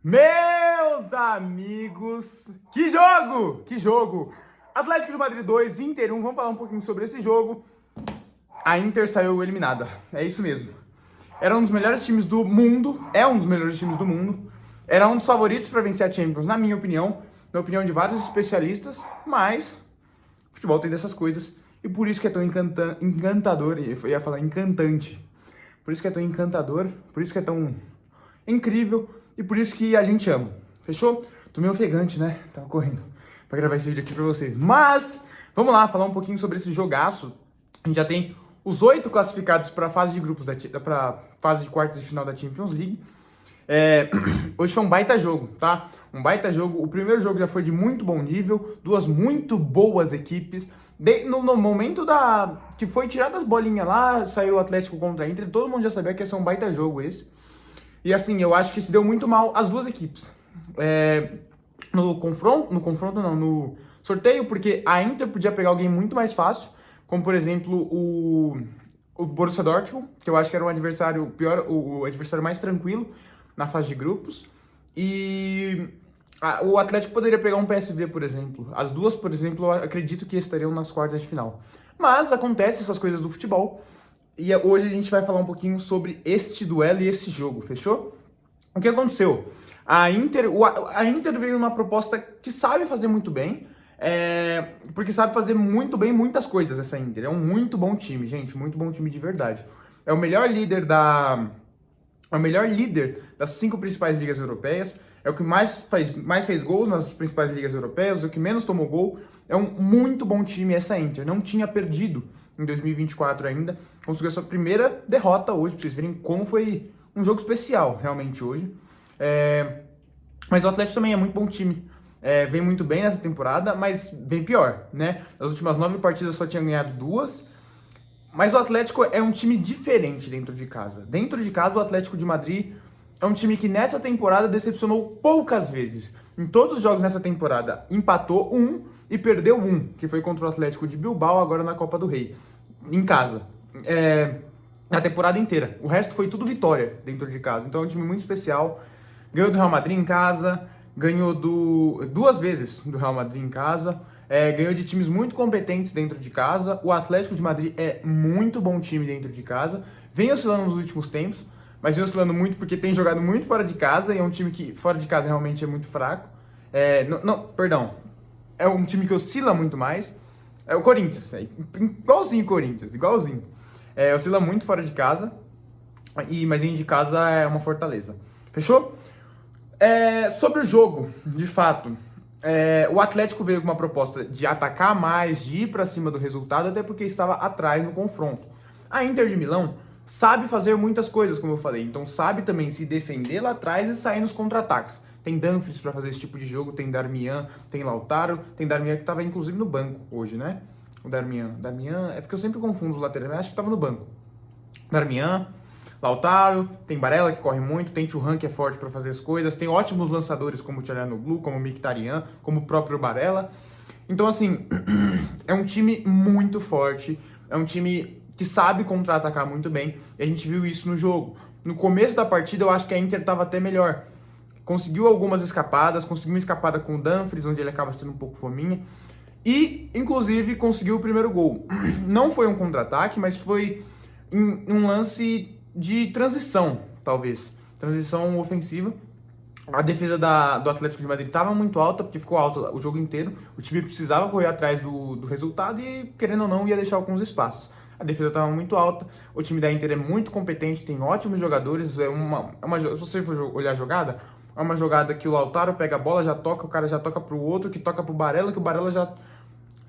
Meus amigos, que jogo! Que jogo! Atlético de Madrid 2, Inter 1, vamos falar um pouquinho sobre esse jogo. A Inter saiu eliminada, é isso mesmo. Era um dos melhores times do mundo, é um dos melhores times do mundo. Era um dos favoritos para vencer a Champions, na minha opinião, na opinião de vários especialistas, mas o futebol tem dessas coisas e por isso que é tão encantador, eu ia falar encantante. Por isso que é tão encantador, por isso que é tão incrível e por isso que a gente ama. Fechou? Tô meio ofegante, né? Tava correndo pra gravar esse vídeo aqui pra vocês. Mas, vamos lá, falar um pouquinho sobre esse jogaço. A gente já tem os 8 classificados pra fase de grupos, pra fase de quartas de final da Champions League. Hoje foi um baita jogo, tá? Um baita jogo. O primeiro jogo já foi de muito bom nível, duas muito boas equipes. No momento que foi tirado as bolinhas lá, saiu o Atlético contra a Inter, todo mundo já sabia que ia ser um baita jogo esse. E assim, eu acho que se deu muito mal as duas equipes. No sorteio, porque a Inter podia pegar alguém muito mais fácil, como por exemplo o Borussia Dortmund, que eu acho que era um adversário o adversário mais tranquilo na fase de grupos. E o Atlético poderia pegar um PSV, por exemplo. As duas, por exemplo, eu acredito que estariam nas quartas de final. Mas acontece essas coisas do futebol. E hoje a gente vai falar um pouquinho sobre este duelo e esse jogo, fechou? O que aconteceu? A Inter veio numa proposta que sabe fazer muito bem, porque sabe fazer muito bem muitas coisas essa Inter. É um muito bom time, gente, muito bom time de verdade. É o melhor líder das 5 principais ligas europeias, é o que mais fez gols nas principais ligas europeias, é o que menos tomou gol. É um muito bom time essa Inter, não tinha perdido em 2024 ainda, conseguiu a sua primeira derrota hoje, pra vocês verem como foi um jogo especial realmente hoje. Mas o Atlético também é muito bom time, vem muito bem nessa temporada, mas vem pior, né? Nas últimas 9 partidas só tinha ganhado 2, mas o Atlético é um time diferente dentro de casa. Dentro de casa, o Atlético de Madrid é um time que nessa temporada decepcionou poucas vezes. Em todos os jogos nessa temporada, empatou 1 e perdeu 1, que foi contra o Atlético de Bilbao, agora na Copa do Rei, em casa. Na temporada inteira. O resto foi tudo vitória dentro de casa. Então é um time muito especial. Ganhou do Real Madrid em casa, ganhou 2 vezes do Real Madrid em casa, ganhou de times muito competentes dentro de casa. O Atlético de Madrid é muito bom time dentro de casa, vem oscilando nos últimos tempos, mas vem oscilando muito porque tem jogado muito fora de casa e é um time que fora de casa realmente é muito fraco. É um time que oscila muito mais. É o Corinthians, igualzinho o Corinthians, igualzinho. Oscila muito fora de casa, mas dentro de casa é uma fortaleza. Fechou? Sobre o jogo, de fato, o Atlético veio com uma proposta de atacar mais, de ir para cima do resultado, até porque estava atrás no confronto. A Inter de Milão sabe fazer muitas coisas, como eu falei, então sabe também se defender lá atrás e sair nos contra-ataques. Tem Dumfries para fazer esse tipo de jogo, tem Darmian, tem Lautaro, tem Darmian que estava inclusive no banco hoje, né? O Darmian é porque eu sempre confundo os laterais, mas acho que estava no banco. Darmian, Lautaro, tem Barella que corre muito, tem Thuram que é forte para fazer as coisas, tem ótimos lançadores como o Çalhanoğlu, como o Mkhitaryan, como o próprio Barella. Então assim, é um time muito forte, é um time que sabe contra-atacar muito bem, e a gente viu isso no jogo. No começo da partida eu acho que a Inter estava até melhor. Conseguiu algumas escapadas, conseguiu uma escapada com o Dumfries, onde ele acaba sendo um pouco fominha, e inclusive conseguiu o primeiro gol. Não foi um contra-ataque, mas foi um lance de transição, talvez. Transição ofensiva. A defesa do Atlético de Madrid estava muito alta, porque ficou alta o jogo inteiro. O time precisava correr atrás do resultado e, querendo ou não, ia deixar alguns espaços. A defesa estava muito alta. O time da Inter é muito competente, tem ótimos jogadores. Se você for olhar a jogada, é uma jogada que o Lautaro pega a bola, já toca, o cara já toca pro outro, que toca pro Barella, que o Barella já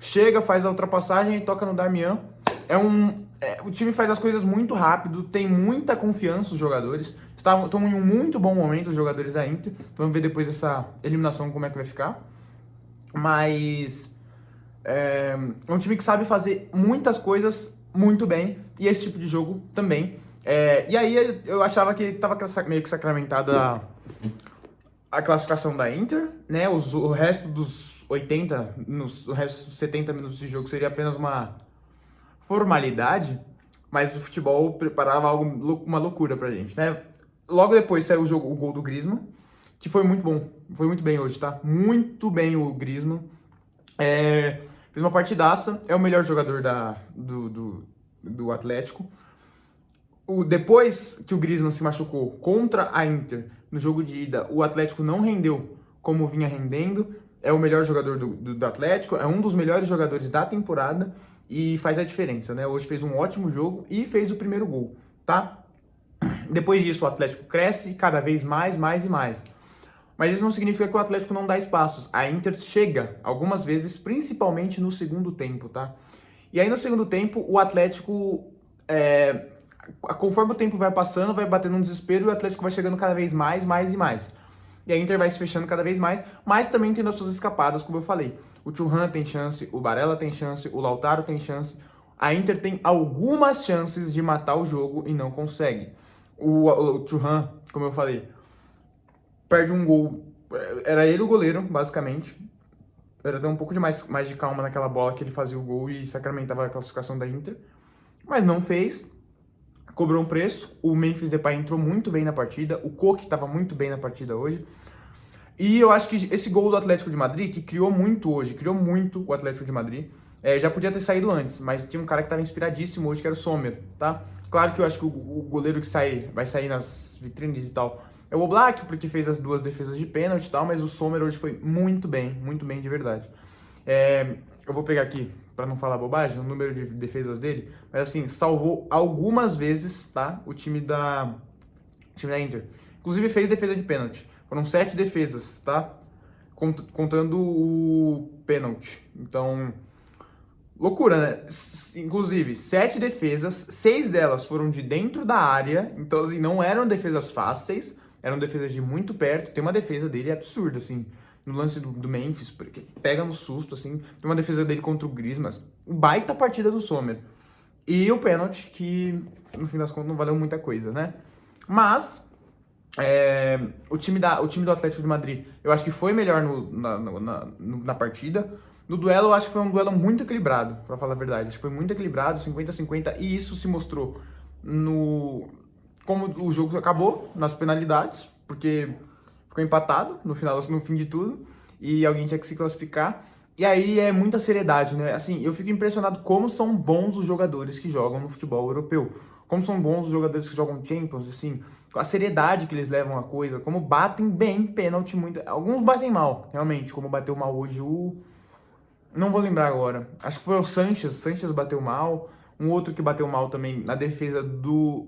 chega, faz a ultrapassagem e toca no Darmian. O time faz as coisas muito rápido, tem muita confiança os jogadores. Estão em um muito bom momento os jogadores da Inter. Vamos ver depois dessa eliminação como é que vai ficar. Mas é um time que sabe fazer muitas coisas muito bem, e esse tipo de jogo também. E aí eu achava que estava meio que sacramentada a classificação da Inter, né? O resto dos 80, o resto dos 70 minutos de jogo seria apenas uma formalidade, mas o futebol preparava uma loucura pra gente, né? Logo depois saiu o gol do Griezmann, que foi muito bom. Foi muito bem hoje, tá? Muito bem o Griezmann. Fez uma partidaça, é o melhor jogador do Atlético. Depois que o Griezmann se machucou contra a Inter no jogo de ida, o Atlético não rendeu como vinha rendendo. É o melhor jogador do Atlético, é um dos melhores jogadores da temporada e faz a diferença, né? Hoje fez um ótimo jogo e fez o primeiro gol, tá? Depois disso, o Atlético cresce cada vez mais, mais e mais. Mas isso não significa que o Atlético não dá espaços. A Inter chega algumas vezes, principalmente no segundo tempo, tá? E aí no segundo tempo, o Atlético, conforme o tempo vai passando, vai batendo um desespero e o Atlético vai chegando cada vez mais, mais e mais. E a Inter vai se fechando cada vez mais, mas também tendo as suas escapadas, como eu falei. O Thuram tem chance, o Barella tem chance, o Lautaro tem chance. A Inter tem algumas chances de matar o jogo e não consegue. O Thuram, como eu falei, perde um gol. Era ele o goleiro, basicamente. Era ter um pouco de mais de calma naquela bola que ele fazia o gol e sacramentava a classificação da Inter. Mas não fez. Cobrou um preço. O Memphis Depay entrou muito bem na partida. O Koke estava muito bem na partida hoje. E eu acho que esse gol do Atlético de Madrid, que criou muito hoje, criou muito o Atlético de Madrid, já podia ter saído antes, mas tinha um cara que estava inspiradíssimo hoje, que era o Sommer, tá? Claro que eu acho que o goleiro que vai sair nas vitrines e tal é o Oblak, porque fez as 2 defesas de pênalti e tal, mas o Sommer hoje foi muito bem de verdade. Eu vou pegar aqui, para não falar bobagem, o número de defesas dele, mas assim, salvou algumas vezes, tá? O time da Inter. Inclusive fez defesa de pênalti. Foram 7 defesas, tá? Contando o pênalti. Então, loucura, né? Inclusive, 7 defesas, 6 delas foram de dentro da área. Então, assim, não eram defesas fáceis. Eram defesas de muito perto. Tem uma defesa dele absurda, assim. No lance do Memphis, porque pega no susto, assim. Tem uma defesa dele contra o Griezmann. Baita partida do Sommer. E o pênalti, que no fim das contas não valeu muita coisa, né? Mas o time do Atlético de Madrid, eu acho que foi melhor na partida. No duelo, eu acho que foi um duelo muito equilibrado, pra falar a verdade. Acho que foi muito equilibrado, 50-50, e isso se mostrou como o jogo acabou, nas penalidades, porque ficou empatado no fim de tudo, e alguém tinha que se classificar. E aí é muita seriedade, né? Assim, eu fico impressionado como são bons os jogadores que jogam no futebol europeu. Como são bons os jogadores que jogam Champions, assim, com a seriedade que eles levam a coisa, como batem bem pênalti, muito. Alguns batem mal, realmente, como bateu mal hoje não vou lembrar agora. Acho que foi o Sanches. Sanches bateu mal. Um outro que bateu mal também na defesa do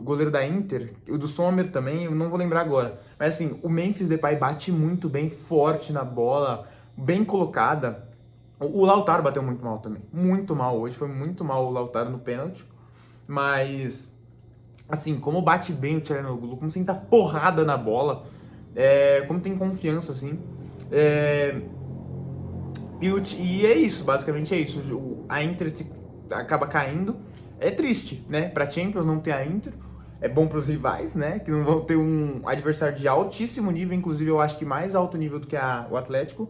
goleiro da Inter, o do Sommer também, eu não vou lembrar agora. Mas assim, o Memphis Depay bate muito bem, forte na bola, bem colocada. O Lautaro bateu muito mal também. Muito mal hoje, foi muito mal o Lautaro no pênalti. Mas, assim, como bate bem o Çalhanoğlu, como senta porrada na bola, como tem confiança, assim. E é isso, basicamente é isso. A Inter acaba caindo. É triste, né? Pra Champions não ter a Inter. É bom pros rivais, né? Que não vão ter um adversário de altíssimo nível. Inclusive, eu acho que mais alto nível do que o Atlético.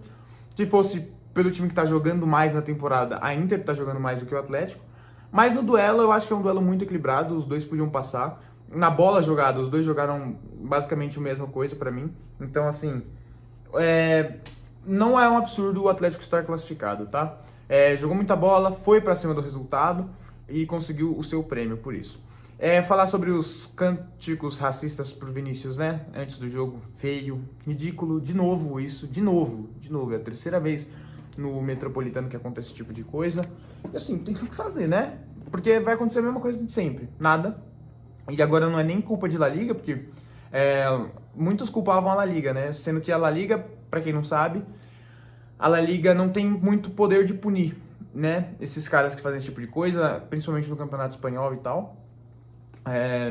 Se fosse pelo time que tá jogando mais na temporada, a Inter tá jogando mais do que o Atlético. Mas no duelo, eu acho que é um duelo muito equilibrado. Os dois podiam passar. Na bola jogada, os dois jogaram basicamente a mesma coisa pra mim. Então, assim, não é um absurdo o Atlético estar classificado, tá? Jogou muita bola, foi pra cima do resultado e conseguiu o seu prêmio por isso. Falar sobre os cânticos racistas pro Vinícius, né? Antes do jogo, feio, ridículo, de novo isso, de novo, é a terceira vez no Metropolitano que acontece esse tipo de coisa. E assim, tem que fazer, né? Porque vai acontecer a mesma coisa de sempre, nada. E agora não é nem culpa de La Liga, porque muitos culpavam a La Liga, né? Sendo que a La Liga, pra quem não sabe, a La Liga não tem muito poder de punir, né? Esses caras que fazem esse tipo de coisa, principalmente no Campeonato Espanhol e tal,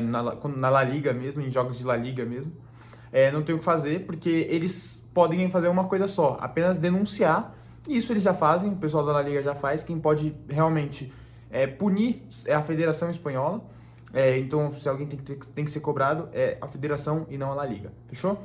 na La Liga mesmo, em jogos de La Liga mesmo, não tem o que fazer, porque eles podem fazer uma coisa só, apenas denunciar, e isso eles já fazem, o pessoal da La Liga já faz. Quem pode realmente punir é a Federação Espanhola. Então, se alguém tem que ser cobrado, é a Federação e não a La Liga, fechou?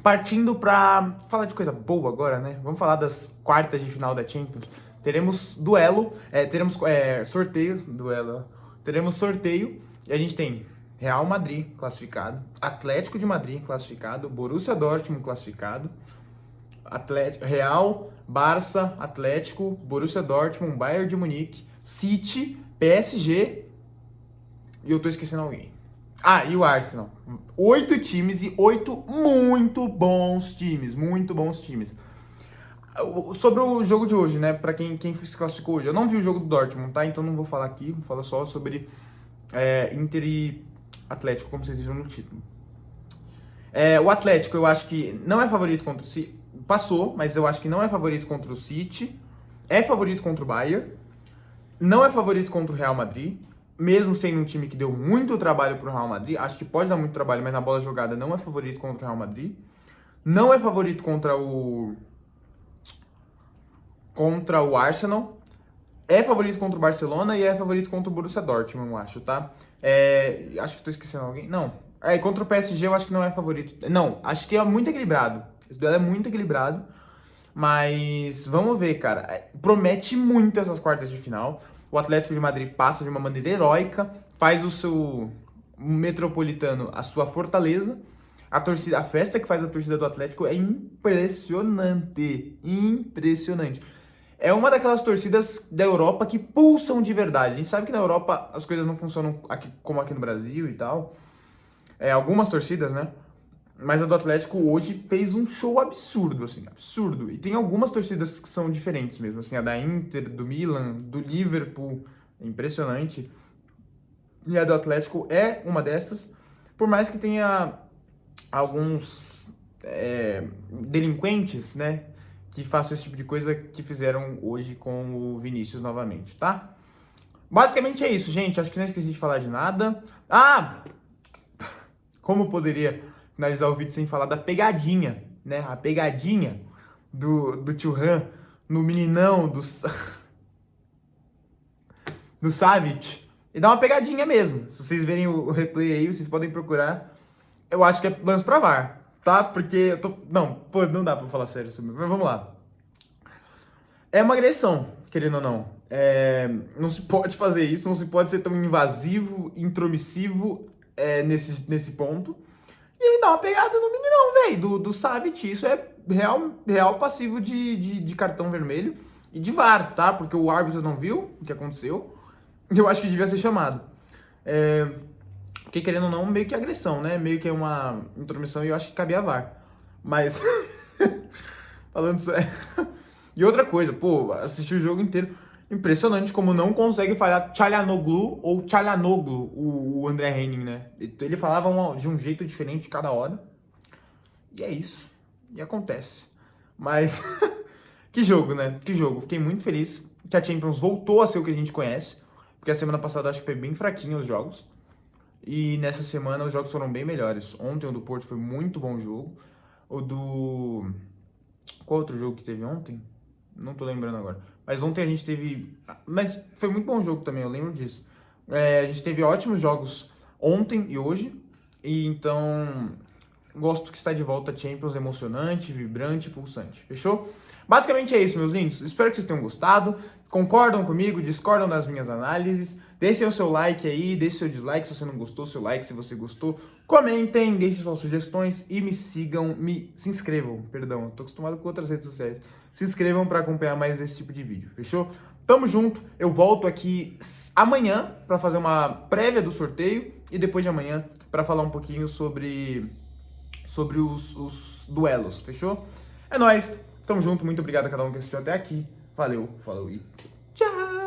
Partindo pra falar de coisa boa agora, né? Vamos falar das quartas de final da Champions. Teremos duelo, teremos sorteio, duelo. Teremos sorteio e a gente tem Real Madrid classificado, Atlético de Madrid classificado, Borussia Dortmund classificado, Real, Barça, Atlético, Borussia Dortmund, Bayern de Munique, City, PSG e eu tô esquecendo alguém. Ah, e o Arsenal. 8 times e 8 muito bons times, muito bons times. Sobre o jogo de hoje, né, pra quem se classificou hoje, eu não vi o jogo do Dortmund, tá? Então não vou falar aqui, vou falar só sobre Inter e Atlético, como vocês viram no título. O Atlético, eu acho que não é favorito contra o City. Passou, mas eu acho que não é favorito contra o City. É favorito contra o Bayern. Não é favorito contra o Real Madrid. Mesmo sendo um time que deu muito trabalho pro Real Madrid. Acho que pode dar muito trabalho, mas na bola jogada não é favorito contra o Real Madrid. Não é favorito contra o Arsenal. É favorito contra o Barcelona e é favorito contra o Borussia Dortmund, eu acho, tá? Acho que tô esquecendo alguém. Não. Contra o PSG eu acho que não é favorito. Não, acho que é muito equilibrado. Esse duelo é muito equilibrado. Mas vamos ver, cara. Promete muito essas quartas de final. O Atlético de Madrid passa de uma maneira heróica, faz o seu Metropolitano a sua fortaleza. A festa que faz a torcida do Atlético é impressionante. Impressionante. É uma daquelas torcidas da Europa que pulsam de verdade. A gente sabe que na Europa as coisas não funcionam como aqui no Brasil e tal. Algumas torcidas, né? Mas a do Atlético hoje fez um show absurdo, assim, absurdo. E tem algumas torcidas que são diferentes mesmo, assim, a da Inter, do Milan, do Liverpool, é impressionante. E a do Atlético é uma dessas, por mais que tenha alguns delinquentes, né, que façam esse tipo de coisa que fizeram hoje com o Vinícius novamente, tá? Basicamente é isso, gente. Acho que não esqueci de falar de nada. Como poderia finalizar o vídeo sem falar da pegadinha, né? A pegadinha do Thuram no meninão do Savic. E dá uma pegadinha mesmo. Se vocês verem o replay aí, vocês podem procurar. Eu acho que é lance pra VAR, tá? Porque eu tô... Não dá pra falar sério sobre isso, mas vamos lá. É uma agressão, querendo ou não. Não se pode fazer isso, não se pode ser tão invasivo, intromissivo nesse ponto. E ele dá uma pegada no meninão, velho, do Savic. Isso é real passivo de cartão vermelho e de VAR, tá? Porque o árbitro não viu o que aconteceu. Eu acho que devia ser chamado. Porque, querendo ou não, meio que agressão, né? Meio que é uma intromissão e eu acho que cabia VAR. Mas, falando sério... E outra coisa, pô, assisti o jogo inteiro. Impressionante como não consegue falhar Çalhanoğlu ou Çalhanoğlu, o André Henning, né? Ele falava de um jeito diferente cada hora. E é isso. E acontece. Mas, que jogo, né? Que jogo. Fiquei muito feliz que a Champions voltou a ser o que a gente conhece. Porque a semana passada acho que foi bem fraquinho os jogos. E nessa semana os jogos foram bem melhores. Ontem o do Porto foi muito bom jogo. O do... Qual outro jogo que teve ontem? Não tô lembrando agora. Mas ontem a gente teve... Mas foi muito bom jogo também, eu lembro disso. A gente teve ótimos jogos ontem e hoje. E então... Gosto que está de volta a Champions emocionante, vibrante, pulsante. Fechou? Basicamente é isso, meus lindos. Espero que vocês tenham gostado. Concordam comigo, discordam das minhas análises. Deixem o seu like aí, deixem o seu dislike se você não gostou, seu like se você gostou. Comentem, deixem suas sugestões e me sigam, se inscrevam, perdão, eu tô acostumado com outras redes sociais. Se inscrevam para acompanhar mais esse tipo de vídeo, fechou? Tamo junto, eu volto aqui amanhã para fazer uma prévia do sorteio e depois de amanhã para falar um pouquinho sobre os duelos, fechou? É nóis, tamo junto, muito obrigado a cada um que assistiu até aqui. Valeu, falou e tchau!